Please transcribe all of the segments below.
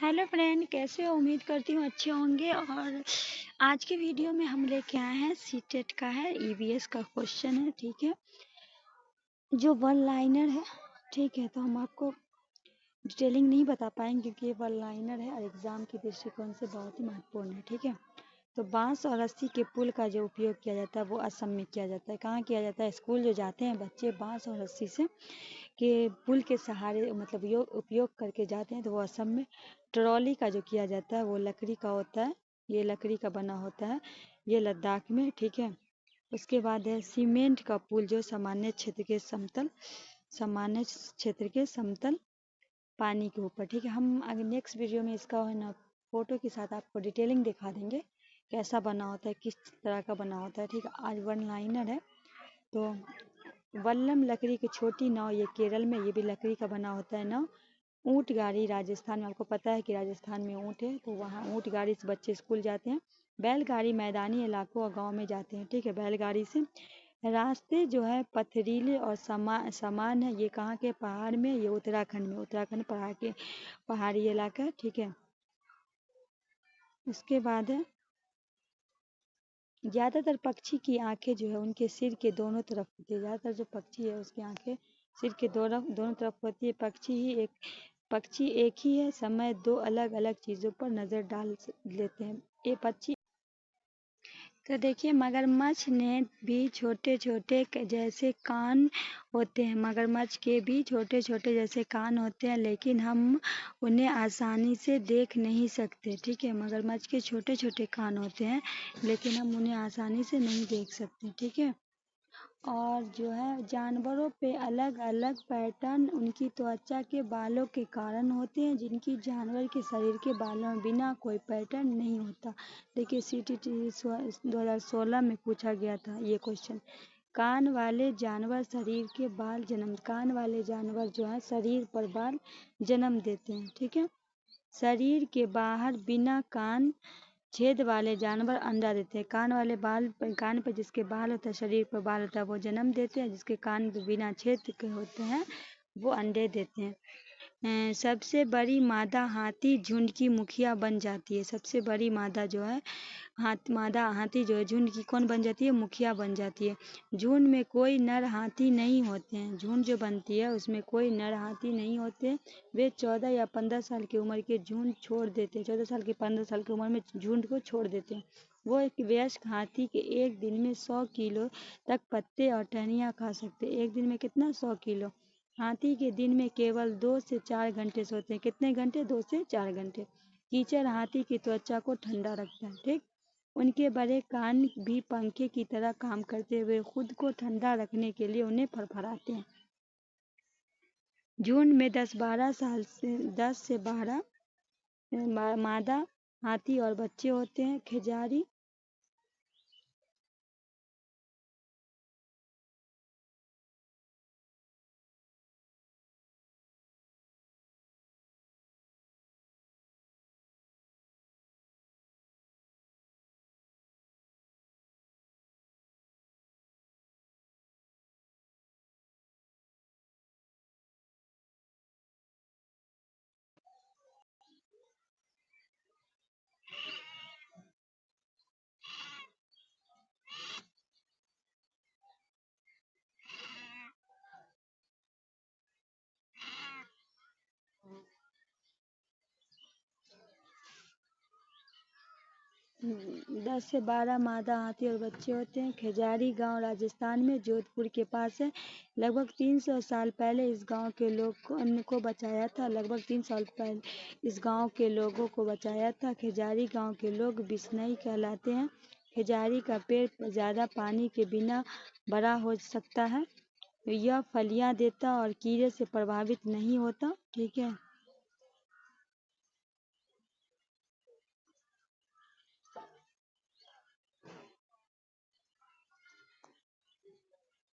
Hello friend, कैसे हो? उम्मीद करती हूँ अच्छे होंगे। और आज के वीडियो में हम लेके आए हैं सीटेट का है, ईवीएस का क्वेश्चन है। ठीक है, जो वन लाइनर है। ठीक है, तो हम आपको डिटेलिंग नहीं बता पाएंगे क्योंकि ये वन लाइनर है और एग्जाम के दृष्टिकोण से बहुत ही महत्वपूर्ण है। ठीक है, तो बांस और रस्सी के पुल का जो उपयोग किया जाता है वो असम में किया जाता है। कहाँ किया जाता है? स्कूल जो जाते हैं बच्चे बांस और रस्सी से के पुल के सहारे मतलब उपयोग करके जाते हैं, तो वो असम में। ट्रॉली का जो किया जाता है वो लकड़ी का होता है, ये लकड़ी का बना होता है, ये लद्दाख में। ठीक है, उसके बाद है सीमेंट का पुल जो सामान्य क्षेत्र के समतल पानी के ऊपर। ठीक है, हम अगर नेक्स्ट वीडियो में इसका है ना फोटो के साथ आपको डिटेलिंग दिखा देंगे कैसा बना होता है, किस तरह का बना होता है। ठीक है, आज वन लाइनर है। तो वल्लम लकड़ी की छोटी नाव, ये केरल में, ये भी लकड़ी का बना होता है नाव। ऊंट गाड़ी राजस्थान में, आपको पता है कि राजस्थान में ऊंट है, तो वहाँ ऊंट गाड़ी से बच्चे स्कूल जाते हैं। बैलगाड़ी मैदानी इलाकों और गांव में जाते हैं। ठीक है, बैलगाड़ी से। रास्ते जो है पथरीले और समान है। ये कहाँ के? पहाड़ में, ये उत्तराखंड में। उत्तराखंड पहाड़ी इलाका है। ठीक है, उसके बाद है ज़्यादातर पक्षी की आंखें जो है उनके सिर के दोनों तरफ होती है। ज़्यादातर जो पक्षी है उसकी आंखें सिर के दोनों दोनों तरफ होती है। पक्षी एक ही है समय दो अलग अलग चीज़ों पर नज़र डाल लेते हैं। ये पक्षी। तो देखिए, मगरमच्छ ने भी छोटे छोटे जैसे कान होते हैं। मगरमच्छ के भी छोटे छोटे जैसे कान होते हैं, लेकिन हम उन्हें आसानी से देख नहीं सकते। ठीक है, मगरमच्छ के छोटे छोटे कान होते हैं लेकिन हम उन्हें आसानी से नहीं देख सकते। ठीक है, और जो है जानवरों पे अलग अलग पैटर्न उनकी त्वचा के बालों के कारण होते हैं, जिनकी जानवर के शरीर के बालों में बिना कोई पैटर्न नहीं होता। देखिए, CTT 2016 में पूछा गया था ये क्वेश्चन। कान वाले जानवर जो है शरीर पर बाल जन्म देते हैं। ठीक है, शरीर के बाहर बिना कान छेद वाले जानवर अंडा देते हैं। कान पर जिसके बाल होता है, शरीर पर बाल होता है, वो जन्म देते हैं। जिसके कान बिना छेद के होते हैं वो अंडे देते हैं। सबसे बड़ी मादा हाथी झुंड की मुखिया बन जाती है। सबसे बड़ी मादा जो है मादा हाथी जो है झुंड की कौन बन जाती है? मुखिया बन जाती है। झुंड में कोई नर हाथी नहीं होते हैं। झुंड जो बनती है उसमें कोई नर हाथी नहीं होते। वे 14 या 15 साल की उम्र के झुंड छोड़ देते हैं। 14 साल की 15 साल की उम्र में झुंड को छोड़ देते हैं। वो एक वयस्क हाथी के एक दिन में 100 किलो तक पत्ते और टहनियाँ खा सकते हैं। एक दिन में कितना? 100 किलो। हाथी के दिन में केवल 2 से 4 घंटे सोते हैं। कितने घंटे? 2 से 4 घंटे। कीचड़ हाथी की त्वचा को ठंडा रखता है। ठीक, उनके बड़े कान भी पंखे की तरह काम करते हुए खुद को ठंडा रखने के लिए उन्हें फड़फड़ाते हैं। झुंड में 10 से 12 मादा हाथी और बच्चे होते हैं। खिजारी दस से 12 मादा हाथी और बच्चे होते हैं। खिजारी गांव राजस्थान में जोधपुर के पास है। लगभग 300 साल पहले इस गांव के लोग को बचाया था। लगभग 3 साल पहले इस गांव के लोगों को बचाया था। खिजारी गांव के लोग बिश्नोई कहलाते हैं। खिजारी का पेड़ ज़्यादा पानी के बिना बड़ा हो सकता है। यह फलियां देता और कीड़े से प्रभावित नहीं होता। ठीक है,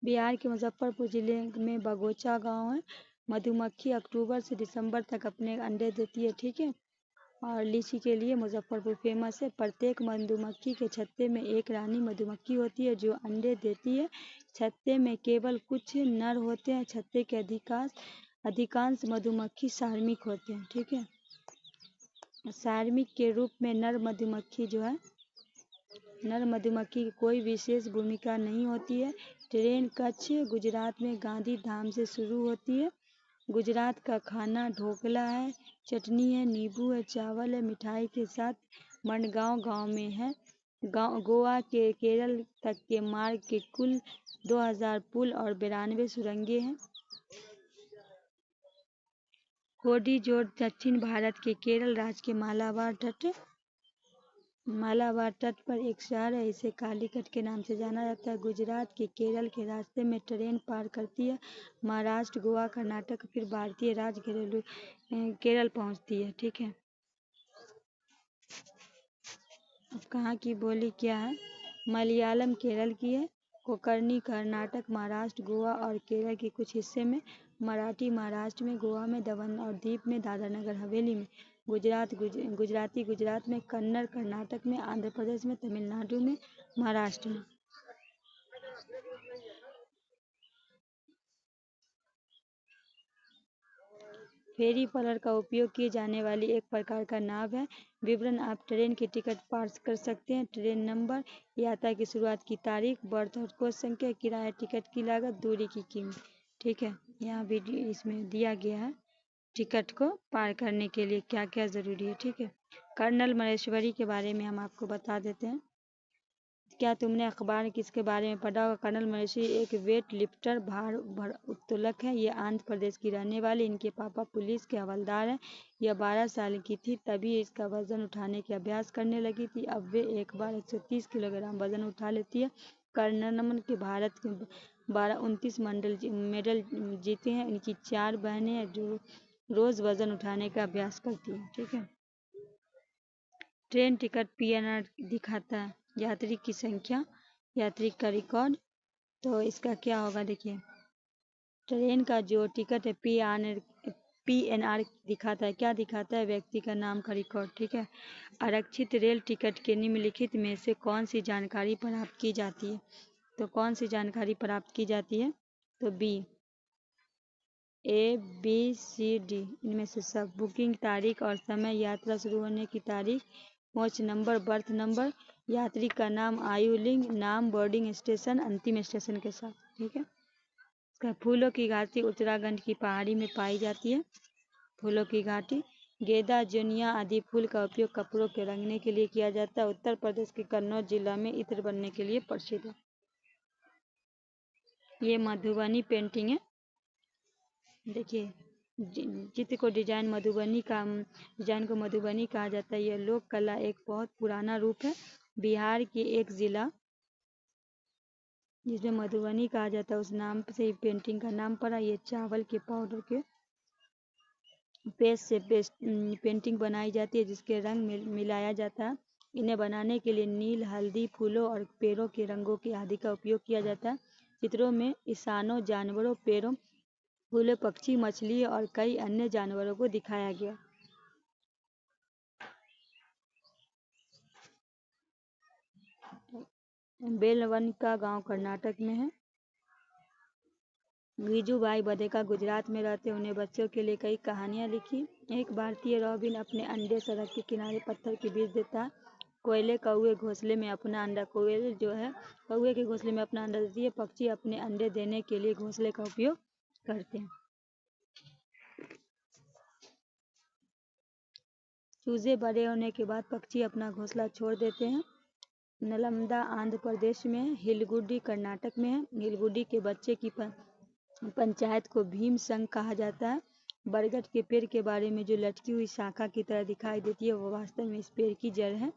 बिहार के मुजफ्फरपुर जिले में बगोचा गांव है। मधुमक्खी अक्टूबर से दिसंबर तक अपने अंडे देती है। ठीक है, और लीची के लिए मुजफ्फरपुर फेमस है। प्रत्येक मधुमक्खी के छत्ते में एक रानी मधुमक्खी होती है जो अंडे देती है। छत्ते में केवल कुछ नर होते हैं। छत्ते के अधिकांश मधुमक्खी सार्मिक होते हैं। ठीक है, श्रमिक के रूप में नर मधुमक्खी जो है, नर मधुमक्खी की कोई विशेष भूमिका नहीं होती है। ट्रेन कच्छ गुजरात में गांधी धाम से शुरू होती है। गुजरात का खाना ढोकला है, चटनी है, नींबू है, चावल है, मिठाई के साथ। मडगांव गांव में है। गोवा के केरल तक के मार्ग के कुल 2000 पुल और 92 सुरंगें हैं। कोडिजोर दक्षिण भारत के केरल राज्य के मालाबार तट पर एक शहर है। इसे कालीकट के नाम से जाना जाता है। गुजरात के केरल के रास्ते में ट्रेन पार करती है। महाराष्ट्र, गोवा, कर्नाटक, फिर भारतीय राज्य केरल पहुंचती है। ठीक है, अब कहाँ की बोली क्या है? मलयालम केरल की है, कोंकणी कर्नाटक, महाराष्ट्र, गोवा और केरल के कुछ हिस्से में, मराठी महाराष्ट्र में, गोवा में, दमन और दीव में, दादरा नगर हवेली में, गुजराती गुजरात में, कन्नड़ कर्नाटक में, आंध्र प्रदेश में, तमिलनाडु में, महाराष्ट्र में। फेरी पलर का उपयोग किए जाने वाली एक प्रकार का नाव है। विवरण: आप ट्रेन की टिकट पार्स कर सकते हैं। ट्रेन नंबर, यात्रा की शुरुआत की तारीख, बर्थ और कोच संख्या, किराया, टिकट की लागत, दूरी की कीमत। ठीक है, यहाँ वीडियो इसमें दिया गया है टिकट को पार करने के लिए क्या क्या ज़रूरी है। ठीक है, कर्नल महेश्वरी के बारे में हम आपको बता देते हैं। क्या तुमने अखबार किसके बारे में पढ़ा होगा? कर्नल महेश्वरी एक वेट लिफ्टर, भार उत्तोलक है। ये आंध्र प्रदेश की रहने वाली, इनके पापा पुलिस के हवलदार हैं। यह 12 साल की थी तभी इसका वजन उठाने के अभ्यास करने लगी थी। अब वे एक बार 130 किलोग्राम वजन उठा लेती है। कर्नल के भारत के 29 मेडल जीते हैं। इनकी 4 बहनें हैं जो रोज वजन उठाने का अभ्यास करती हैं। ठीक है, ट्रेन टिकट पीएनआर दिखाता है, यात्री की संख्या, यात्री का रिकॉर्ड। तो इसका क्या होगा, देखिए ट्रेन का जो टिकट है पीएनआर दिखाता है। क्या दिखाता है? व्यक्ति का नाम का रिकॉर्ड। ठीक है, आरक्षित रेल टिकट के निम्नलिखित में से कौन सी जानकारी प्राप्त की जाती है? तो कौन सी जानकारी प्राप्त की जाती है? तो बी, ए, बी, सी, डी, इनमें से सब। बुकिंग तारीख और समय, यात्रा शुरू होने की तारीख, कोच नंबर, बर्थ नंबर, यात्री का नाम, आयु, लिंग, नाम, बोर्डिंग स्टेशन, अंतिम स्टेशन के साथ। ठीक है, इसका फूलों की घाटी उत्तराखंड की पहाड़ी में पाई जाती है। फूलों की घाटी, गेंदा, जुनिया आदि फूल का उपयोग कपड़ों के रंगने के लिए किया जाता है। उत्तर प्रदेश के कन्नौज जिला में इत्र बनने के लिए प्रसिद्ध है। ये मधुबनी पेंटिंग है। देखिए चित्र को डिजाइन को मधुबनी कहा जाता है। यह लोक कला एक बहुत पुराना रूप है। बिहार के एक जिला जिसमें मधुबनी कहा जाता है उस नाम से पेंटिंग का नाम पड़ा। ये चावल के पाउडर के पेस्ट से पेंटिंग बनाई जाती है जिसके रंग मिलाया जाता है। इन्हें बनाने के लिए नील, हल्दी, फूलों और पेड़ों के रंगों के आदि का उपयोग किया जाता है। चित्रों में इंसानों, जानवरों, पेड़ों, फूलों, पक्षी, मछली और कई अन्य जानवरों को दिखाया गया। बेलवनका गांव कर्नाटक में है। गिजुभाई बधेका गुजरात में रहते। उन्हें बच्चों के लिए कई कहानियां लिखी। एक भारतीय रॉबिन अपने अंडे सड़क के किनारे पत्थर के बीच देता है। कोयले कौवे घोंसले में अपना अंडा कौवे के घोंसले में अपना अंडा देती है। पक्षी अपने अंडे देने के लिए घोंसले का उपयोग करते हैं। चूजे बड़े होने के बाद पक्षी अपना घोंसला छोड़ देते हैं। नालंदा आंध्र प्रदेश में है। हिलगुडी कर्नाटक में है। हिलगुडी के बच्चे की पंचायत को भीम संघ कहा जाता है। बरगद के पेड़ के बारे में जो लटकी हुई शाखा की तरह दिखाई देती है वो वास्तव में इस पेड़ की जड़ है।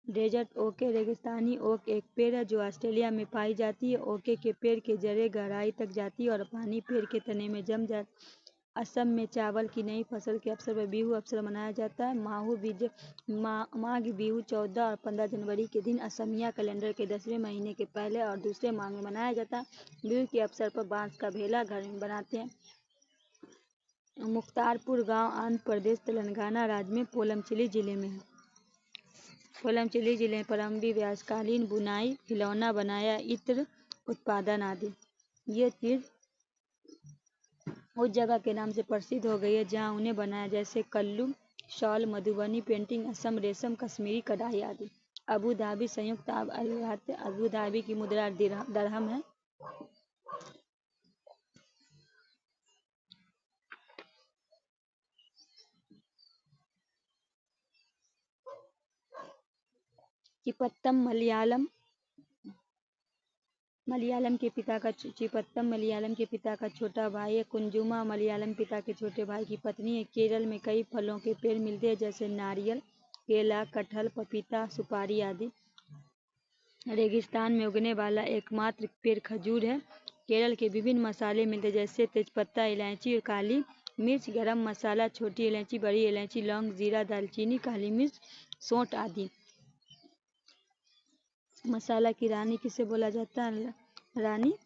डेजर्ट ओक, रेगिस्तानी ओक एक पेड़ है जो ऑस्ट्रेलिया में पाई जाती है। ओके के पेड़ के जड़ें गहराई तक जाती है और पानी पेड़ के तने में जम जाता है। असम में चावल की नई फसल के अवसर पर बिहू अवसर मनाया जाता है। माघ बिहू 14 और 15 जनवरी के दिन असमिया कैलेंडर के 10वें महीने के पहले और दूसरे माह में मनाया जाता है। बिहू के अवसर पर बांस का भेला घर में बनाते हैं। मुख्तारपुर गांव आंध्र प्रदेश तेलंगाना राज्य में पोलमचिली जिले में है। पोलमचिली जिले में परम्बी व्यास, कालीन बुनाई, खिलौना बनाया, इत्र उत्पादन आदि। ये चीज़ उस जगह के नाम से प्रसिद्ध हो गई है जहाँ उन्हें बनाया, जैसे कल्लू शॉल, मधुबनी पेंटिंग, असम रेशम, कश्मीरी कढ़ाई आदि। अबू धाबी संयुक्त अरब अमीरात, अबू धाबी की मुद्रा दरहम है। चिपत्तम मलयालम के पिता का छोटा भाई है। कुंजुमा मलयालम पिता के छोटे भाई की पत्नी है। केरल में कई फलों के पेड़ मिलते हैं, जैसे नारियल, केला, कटहल, पपीता, सुपारी आदि। रेगिस्तान में उगने वाला एकमात्र पेड़ खजूर है। केरल के विभिन्न मसाले मिलते हैं, जैसे तेजपत्ता, इलायची और काली मिर्च, गरम मसाला, छोटी इलायची, बड़ी इलायची, लौंग, जीरा, दालचीनी, काली मिर्च, सौंठ आदि। मसाला की रानी किसे बोला जाता है? रानी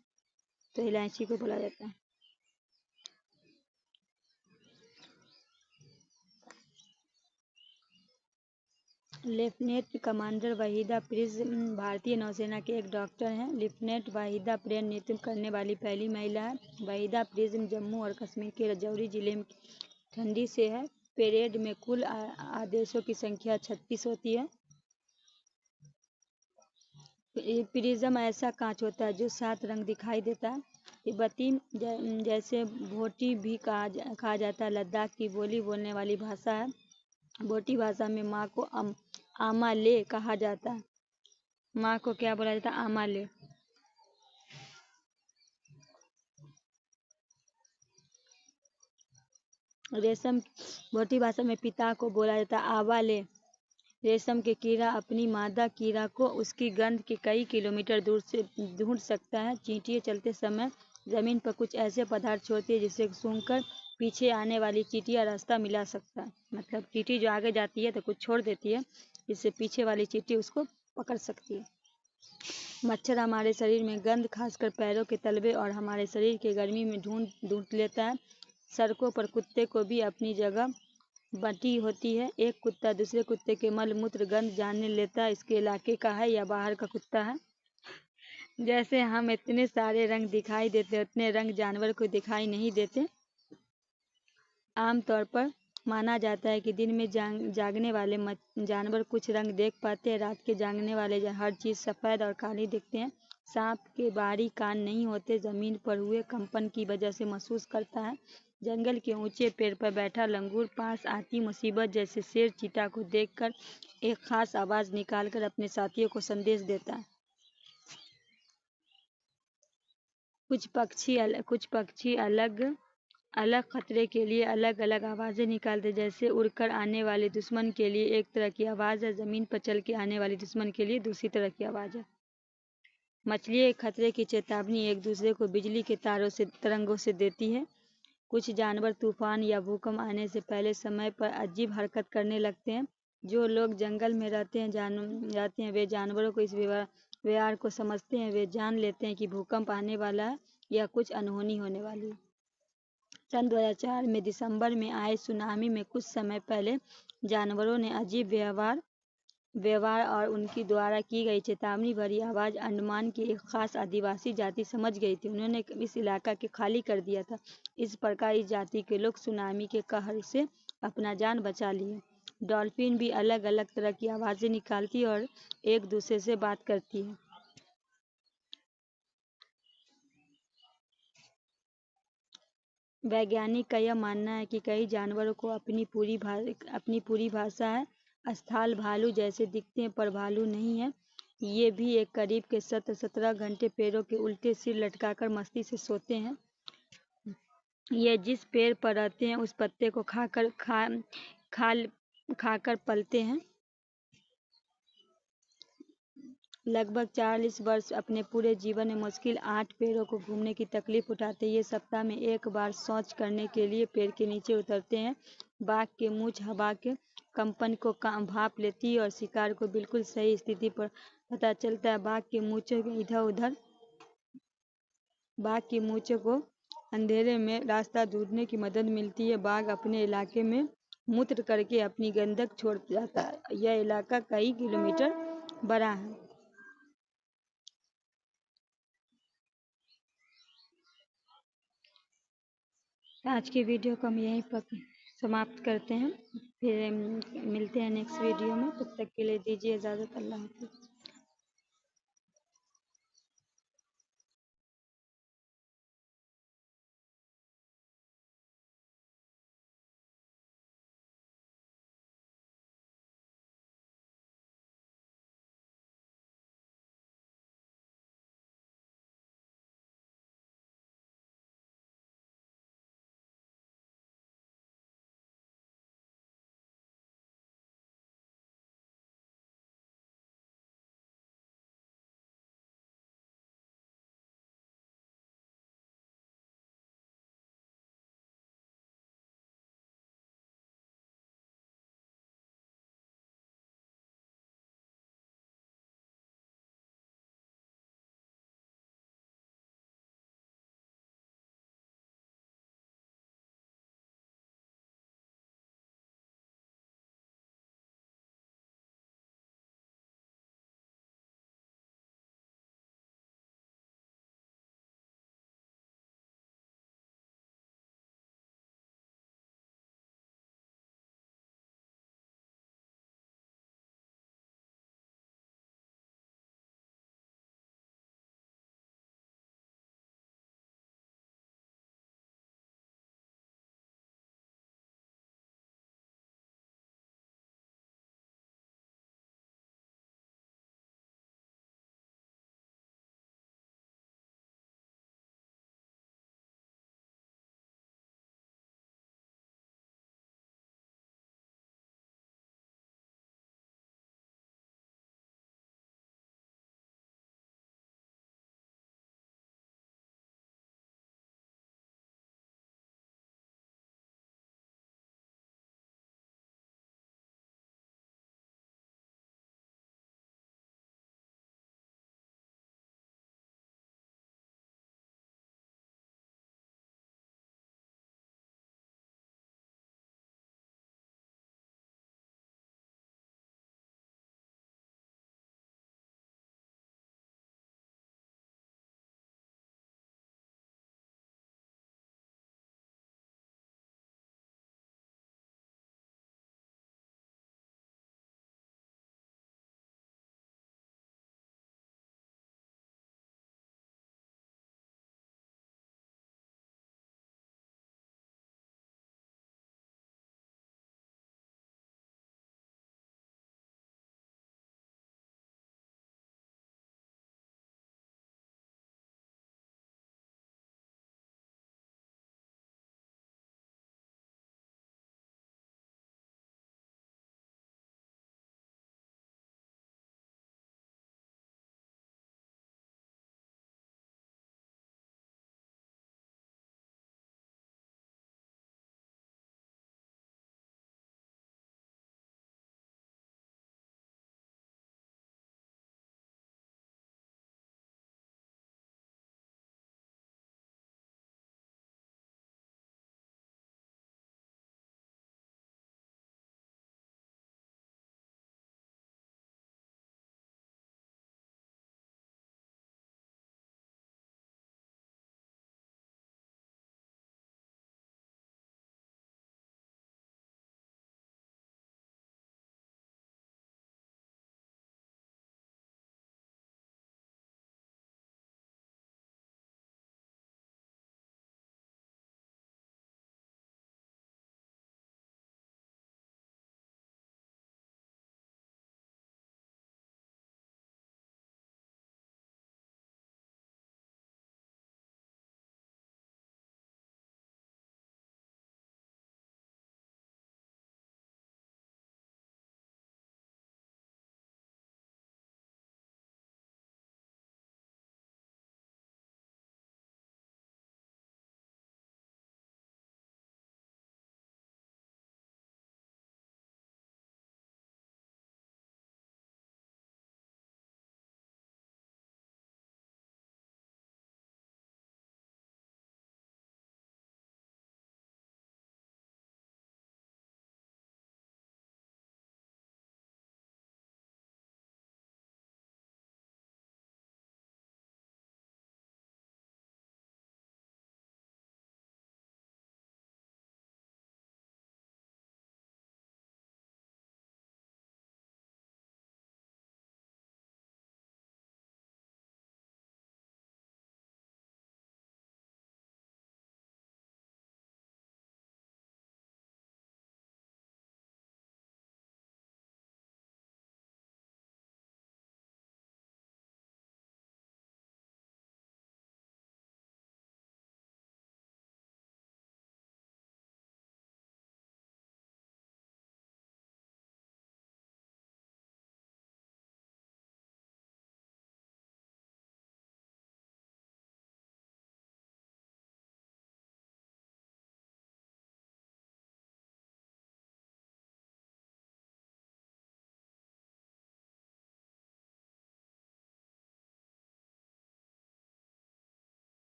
तो इलायची को बोला जाता है। लेफ्टिनेंट कमांडर वहीदा प्रिज्म भारतीय नौसेना के एक डॉक्टर हैं। लेफ्टिनेंट वहीदा परेड नेतृत्व करने वाली पहली महिला है। वहीदा प्रिज्म जम्मू और कश्मीर के रजौरी जिले में ठंडी से है। परेड में कुल आदेशों की संख्या 36 होती है। प्रिज्म ऐसा कांच होता है जो 7 रंग दिखाई देता है। तिब्बती जैसे भोटी भी कहा जाता है। लद्दाख की बोली बोलने वाली भाषा है। भोटी भाषा में माँ को आमा ले कहा जाता है। माँ को क्या बोला जाता है? आमा ले। रेशम भोटी भाषा में पिता को बोला जाता है आवा ले। रेशम के कीड़ा अपनी मादा कीड़ा को उसकी गंध के कई किलोमीटर दूर से ढूंढ सकता है। चींटियां चलते समय जमीन पर कुछ ऐसे पदार्थ छोड़ती है जिसे सूंघकर पीछे आने वाली चींटियां रास्ता मिला सकता है। मतलब चींटी जो आगे जाती है तो कुछ छोड़ देती है, जिससे पीछे वाली चींटी उसको पकड़ सकती है। मच्छर हमारे शरीर में गंध, खासकर पैरों के तलवे और हमारे शरीर के गर्मी में ढूंढ लेता है। सड़कों पर कुत्ते को भी अपनी जगह बटी होती है। एक कुत्ता दूसरे कुत्ते के मल मूत्र गंध जान लेता है इसके इलाके का है या बाहर का कुत्ता है। जैसे हम इतने सारे रंग दिखाई देते, उतने रंग जानवर को दिखाई नहीं देते। आमतौर पर माना जाता है कि दिन में जागने वाले जानवर कुछ रंग देख पाते हैं। रात के जागने वाले हर चीज़ सफ़ेद और काली दिखते हैं। सांप के बाहरी कान नहीं होते, ज़मीन पर हुए कंपन की वजह से महसूस करता है। जंगल के ऊंचे पेड़ पर बैठा लंगूर पास आती मुसीबत जैसे शेर चीता को देखकर एक खास आवाज़ निकालकर अपने साथियों को संदेश देता है। कुछ पक्षी अलग अलग खतरे के लिए अलग अलग आवाज़ें निकालते, जैसे उड़कर आने वाले दुश्मन के लिए एक तरह की आवाज़ है, ज़मीन पर चल के आने वाले दुश्मन के लिए दूसरी तरह की आवाज़ है। मछलियाँ खतरे की चेतावनी एक दूसरे को बिजली के तरंगों से देती है। कुछ जानवर तूफान या भूकंप आने से पहले समय पर अजीब हरकत करने लगते हैं। जो लोग जंगल में रहते हैं वे जानवरों को इस व्यवहार को समझते हैं। वे जान लेते हैं कि भूकंप आने वाला है या कुछ अनहोनी होने वाली है। सन 2004 में दिसंबर में आए सुनामी में कुछ समय पहले जानवरों ने अजीब व्यवहार और उनकी द्वारा की गई चेतावनी भरी आवाज़ अंडमान की एक खास आदिवासी जाति समझ गई थी। उन्होंने इस इलाका के खाली कर दिया था। इस प्रकार इस जाति के लोग सुनामी के कहर से अपना जान बचा लिए। डॉल्फिन भी अलग अलग तरह की आवाज़ें निकालती है और एक दूसरे से बात करती है। वैज्ञानिक का यह मानना है कि कई जानवरों को अपनी पूरी भाषा है। स्थल भालू जैसे दिखते हैं पर भालू नहीं है। ये भी एक करीब के 17 घंटे पेड़ों के उल्टे सिर लटकाकर मस्ती से सोते हैं। ये जिस पेड़ पर रहते हैं उस पत्ते को खाकर पलते हैं। लगभग 40 वर्ष अपने पूरे जीवन में मुश्किल 8 पेड़ों को घूमने की तकलीफ उठाते हैं। ये सप्ताह में एक बार शौच करने के लिए पेड़ के नीचे उतरते हैं। बाघ की मूंछ हवा के कंपन को भांप लेती है और शिकार को बिल्कुल सही स्थिति पर पता चलता है। बाघ की मूंछों को अंधेरे में रास्ता ढूंढने की मदद मिलती है। बाघ अपने इलाके में मूत्र करके अपनी गंधक छोड़ जाता है। यह इलाका कई किलोमीटर बड़ा है। आज की वीडियो को हम यहीं पर समाप्त करते हैं। फिर मिलते हैं नेक्स्ट वीडियो में। तब तक के लिए दीजिए इजाज़त। अल्लाह हाफ़िज़।